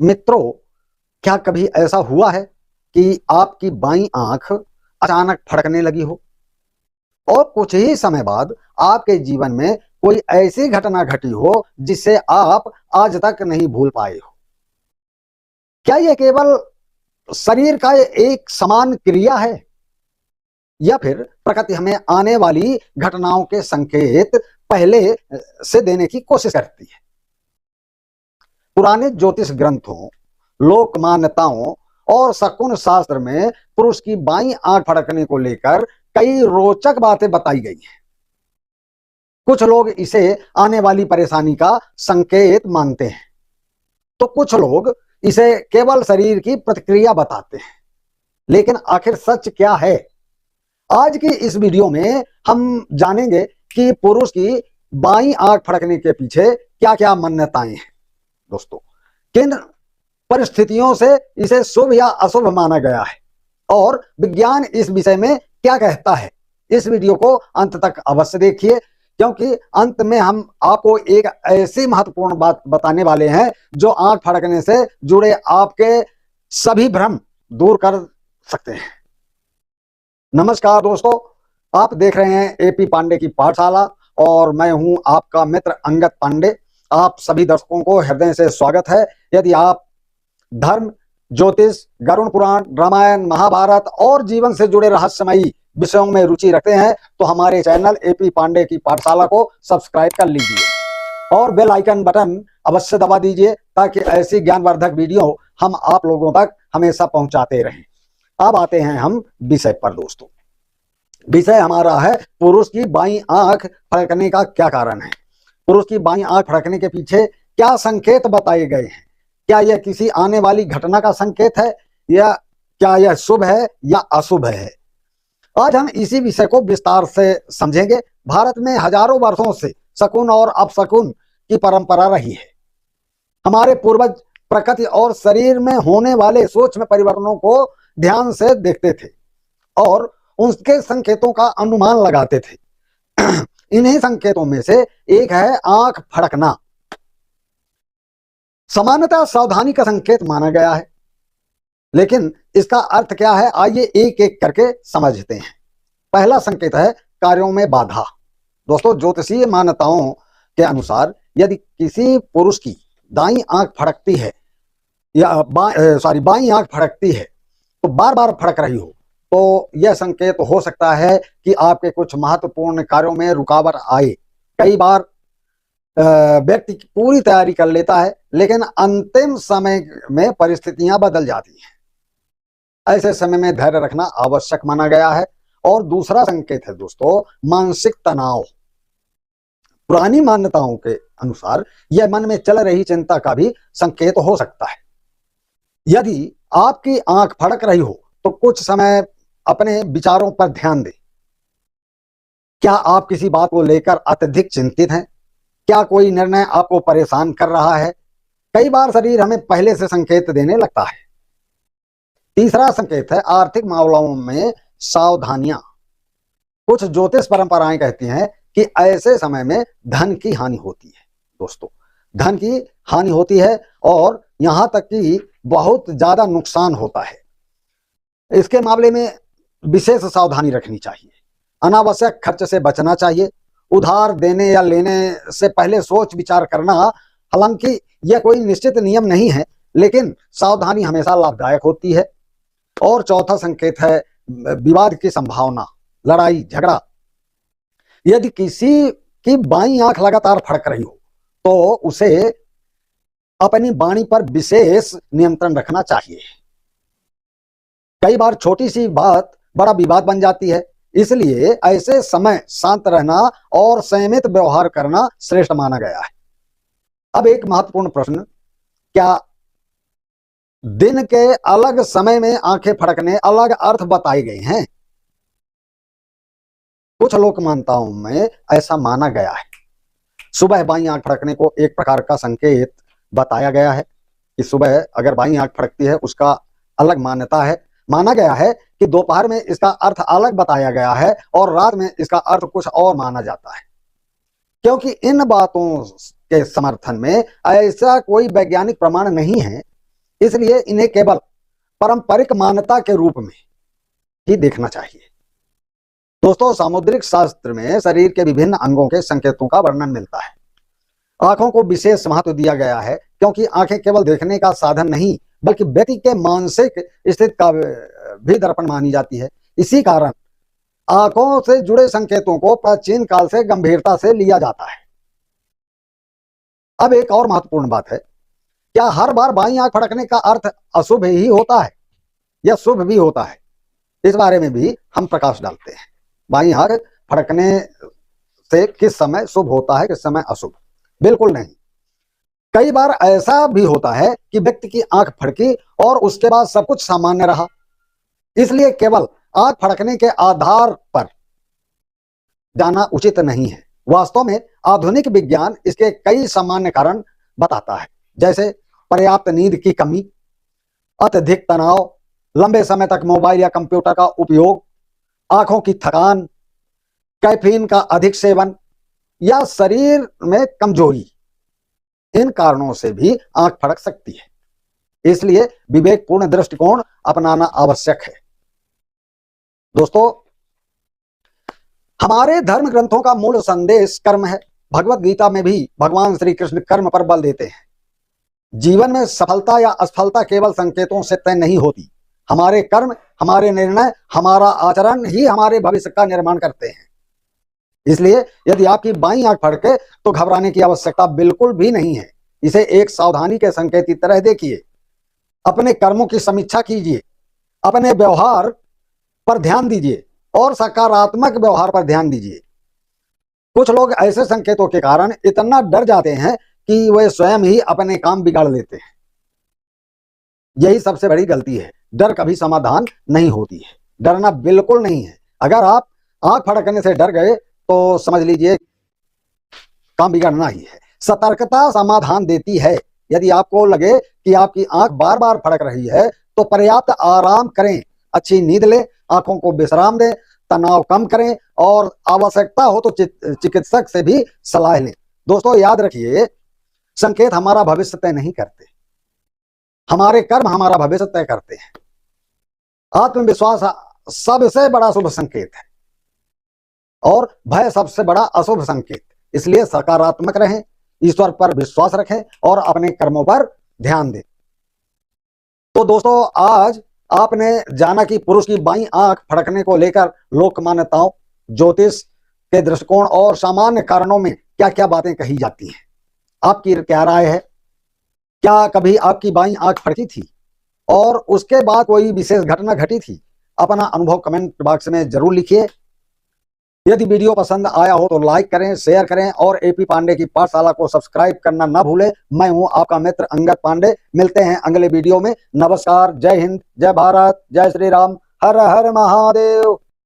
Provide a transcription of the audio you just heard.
मित्रों, क्या कभी ऐसा हुआ है कि आपकी बाईं आंख अचानक फड़कने लगी हो और कुछ ही समय बाद आपके जीवन में कोई ऐसी घटना घटी हो जिसे आप आज तक नहीं भूल पाए हो? क्या यह केवल शरीर का एक समान क्रिया है या फिर प्रकृति हमें आने वाली घटनाओं के संकेत पहले से देने की कोशिश करती है? पुराने ज्योतिष ग्रंथों, लोक मान्यताओं और शकुन शास्त्र में पुरुष की बाईं आंख फड़कने को लेकर कई रोचक बातें बताई गई हैं। कुछ लोग इसे आने वाली परेशानी का संकेत मानते हैं, तो कुछ लोग इसे केवल शरीर की प्रतिक्रिया बताते हैं। लेकिन आखिर सच क्या है? आज की इस वीडियो में हम जानेंगे कि पुरुष की बाईं आंख फड़कने के पीछे क्या क्या मान्यताएं हैं। दोस्तों, किन परिस्थितियों से इसे शुभ या अशुभ माना गया है और विज्ञान इस विषय में क्या कहता है, इस वीडियो को अंत तक अवश्य देखिए, क्योंकि अंत में हम आपको एक ऐसी महत्वपूर्ण बात बताने वाले हैं जो आंख फड़कने से जुड़े आपके सभी भ्रम दूर कर सकते हैं। नमस्कार दोस्तों, आप देख रहे हैं एपी पांडे की पाठशाला और मैं हूं आपका मित्र अंगद पांडे। आप सभी दर्शकों को हृदय से स्वागत है। यदि आप धर्म, ज्योतिष, गरुड़ पुराण, रामायण, महाभारत और जीवन से जुड़े रहस्यमयी विषयों में रुचि रखते हैं तो हमारे चैनल एपी पांडे की पाठशाला को सब्सक्राइब कर लीजिए और बेल आइकन बटन अवश्य दबा दीजिए ताकि ऐसी ज्ञानवर्धक वीडियो हम आप लोगों तक हमेशा पहुंचाते रहें। अब आते हैं हम विषय पर। दोस्तों, विषय हमारा है पुरुष की बाईं आंख फड़कने का क्या कारण है। पुरुष की बाईं आंख फड़कने के पीछे क्या संकेत बताए गए हैं? क्या यह किसी आने वाली घटना का संकेत है या क्या यह शुभ है या अशुभ है? आज हम इसी विषय को विस्तार से समझेंगे। भारत में हजारों वर्षों से शकुन और अपशकुन की परंपरा रही है। हमारे पूर्वज प्रकृति और शरीर में होने वाले सूक्ष्म परिवर्तनों को ध्यान से देखते थे और उनके संकेतों का अनुमान लगाते थे। इन्हीं संकेतों में से एक है आंख फड़कना। सामान्यतः सावधानी का संकेत माना गया है, लेकिन इसका अर्थ क्या है, आइए एक एक करके समझते हैं। पहला संकेत है कार्यों में बाधा। दोस्तों, ज्योतिषीय मान्यताओं के अनुसार यदि किसी पुरुष की दाईं आंख फड़कती है या बाईं आंख फड़कती है तो बार बार फड़क रही हो, तो यह संकेत हो सकता है कि आपके कुछ महत्वपूर्ण कार्यों में रुकावट आए। कई बार व्यक्ति पूरी तैयारी कर लेता है, लेकिन अंतिम समय में परिस्थितियां बदल जाती हैं। ऐसे समय में धैर्य रखना आवश्यक माना गया है। और दूसरा संकेत है दोस्तों, मानसिक तनाव। पुरानी मान्यताओं के अनुसार यह मन में चल रही चिंता का भी संकेत हो सकता है। यदि आपकी आंख फड़क रही हो तो कुछ समय अपने विचारों पर ध्यान दें। क्या आप किसी बात को लेकर अत्यधिक चिंतित हैं? क्या कोई निर्णय आपको परेशान कर रहा है? कई बार शरीर हमें पहले से संकेत देने लगता है। तीसरा संकेत है आर्थिक मामलों में सावधानियां। कुछ ज्योतिष परंपराएं कहती हैं कि ऐसे समय में धन की हानि होती है। दोस्तों, धन की हानि होती है और यहां तक कि बहुत ज्यादा नुकसान होता है। इसके मामले में विशेष सावधानी रखनी चाहिए। अनावश्यक खर्च से बचना चाहिए। उधार देने या लेने से पहले सोच विचार करना, हालांकि यह कोई निश्चित नियम नहीं है, लेकिन सावधानी हमेशा लाभदायक होती है। और चौथा संकेत है विवाद की संभावना, लड़ाई झगड़ा। यदि किसी की बाईं आंख लगातार फड़क रही हो तो उसे अपनी वाणी पर विशेष नियंत्रण रखना चाहिए। कई बार छोटी सी बात बड़ा विवाद बन जाती है, इसलिए ऐसे समय शांत रहना और संयमित व्यवहार करना श्रेष्ठ माना गया है। अब एक महत्वपूर्ण प्रश्न, क्या दिन के अलग समय में आंखें फड़कने अलग अर्थ बताए गए हैं? कुछ लोक मान्यताओं में ऐसा माना गया है। सुबह बाईं आंख फड़कने को एक प्रकार का संकेत बताया गया है कि सुबह अगर बाईं आंख फड़कती है उसका अलग मान्यता है। माना गया है कि दोपहर में इसका अर्थ अलग बताया गया है और रात में इसका अर्थ कुछ और माना जाता है। क्योंकि इन बातों के समर्थन में ऐसा कोई वैज्ञानिक प्रमाण नहीं है, इसलिए इन्हें केवल पारंपरिक मान्यता के रूप में ही देखना चाहिए। दोस्तों, सामुद्रिक शास्त्र में शरीर के विभिन्न अंगों के संकेतों का वर्णन मिलता है। आंखों को विशेष महत्व दिया गया है, क्योंकि आंखें केवल देखने का साधन नहीं बल्कि व्यक्ति के मानसिक स्थिति का भी दर्पण मानी जाती है। इसी कारण आंखों से जुड़े संकेतों को प्राचीन काल से गंभीरता से लिया जाता है। अब एक और महत्वपूर्ण बात है, क्या हर बार बाईं आंख फड़कने का अर्थ अशुभ ही होता है या शुभ भी होता है? इस बारे में भी हम प्रकाश डालते हैं। बाईं आंख फड़कने से किस समय शुभ होता है, किस समय अशुभ? बिल्कुल नहीं। कई बार ऐसा भी होता है कि व्यक्ति की आंख फड़की और उसके बाद सब कुछ सामान्य रहा। इसलिए केवल आंख फड़कने के आधार पर जाना उचित नहीं है। वास्तव में आधुनिक विज्ञान इसके कई सामान्य कारण बताता है, जैसे पर्याप्त नींद की कमी, अत्यधिक तनाव, लंबे समय तक मोबाइल या कंप्यूटर का उपयोग, आंखों की थकान, कैफीन का अधिक सेवन या शरीर में कमजोरी। इन कारणों से भी आंख फड़क सकती है। इसलिए विवेकपूर्ण दृष्टिकोण अपनाना आवश्यक है। दोस्तों, हमारे धर्म ग्रंथों का मूल संदेश कर्म है। भगवत गीता में भी भगवान श्री कृष्ण कर्म पर बल देते हैं। जीवन में सफलता या असफलता केवल संकेतों से तय नहीं होती। हमारे कर्म, हमारे निर्णय, हमारा आचरण ही हमारे भविष्य का निर्माण करते हैं। इसलिए यदि आपकी बाईं आंख फड़के तो घबराने की आवश्यकता बिल्कुल भी नहीं है। इसे एक सावधानी के संकेत की तरह देखिए। अपने कर्मों की समीक्षा कीजिए, अपने व्यवहार पर ध्यान दीजिए और सकारात्मक व्यवहार पर ध्यान दीजिए। कुछ लोग ऐसे संकेतों के कारण इतना डर जाते हैं कि वे स्वयं ही अपने काम बिगाड़ लेते हैं। यही सबसे बड़ी गलती है। डर कभी समाधान नहीं होती है। डरना बिल्कुल नहीं है। अगर आप आंख फड़कने से डर गए तो समझ लीजिए काम बिगड़ना ही है। सतर्कता समाधान देती है। यदि आपको लगे कि आपकी आंख बार बार फड़क रही है तो पर्याप्त आराम करें, अच्छी नींद लें, आंखों को विश्राम दें, तनाव कम करें और आवश्यकता हो तो चिकित्सक से भी सलाह लें। दोस्तों, याद रखिए, संकेत हमारा भविष्य तय नहीं करते, हमारे कर्म हमारा भविष्य तय करते हैं। आत्मविश्वास सबसे बड़ा शुभ संकेत है और भय सबसे बड़ा अशुभ संकेत। इसलिए सकारात्मक रहें, ईश्वर पर विश्वास रखें और अपने कर्मों पर ध्यान दें। तो दोस्तों, आज आपने जाना कि पुरुष की बाईं आंख फड़कने को लेकर लोक मान्यताओं, ज्योतिष के दृष्टिकोण और सामान्य कारणों में क्या क्या बातें कही जाती हैं। आपकी क्या राय है? क्या कभी आपकी बाईं आंख फड़की थी और उसके बाद कोई विशेष घटना घटी थी? अपना अनुभव कमेंट बॉक्स में जरूर लिखिए। यदि वीडियो पसंद आया हो तो लाइक करें, शेयर करें और एपी पांडे की पाठशाला को सब्सक्राइब करना ना भूलें। मैं हूं आपका मित्र अंगद पांडे। मिलते हैं अगले वीडियो में। नमस्कार, जय हिंद, जय भारत, जय श्री राम, हर हर महादेव।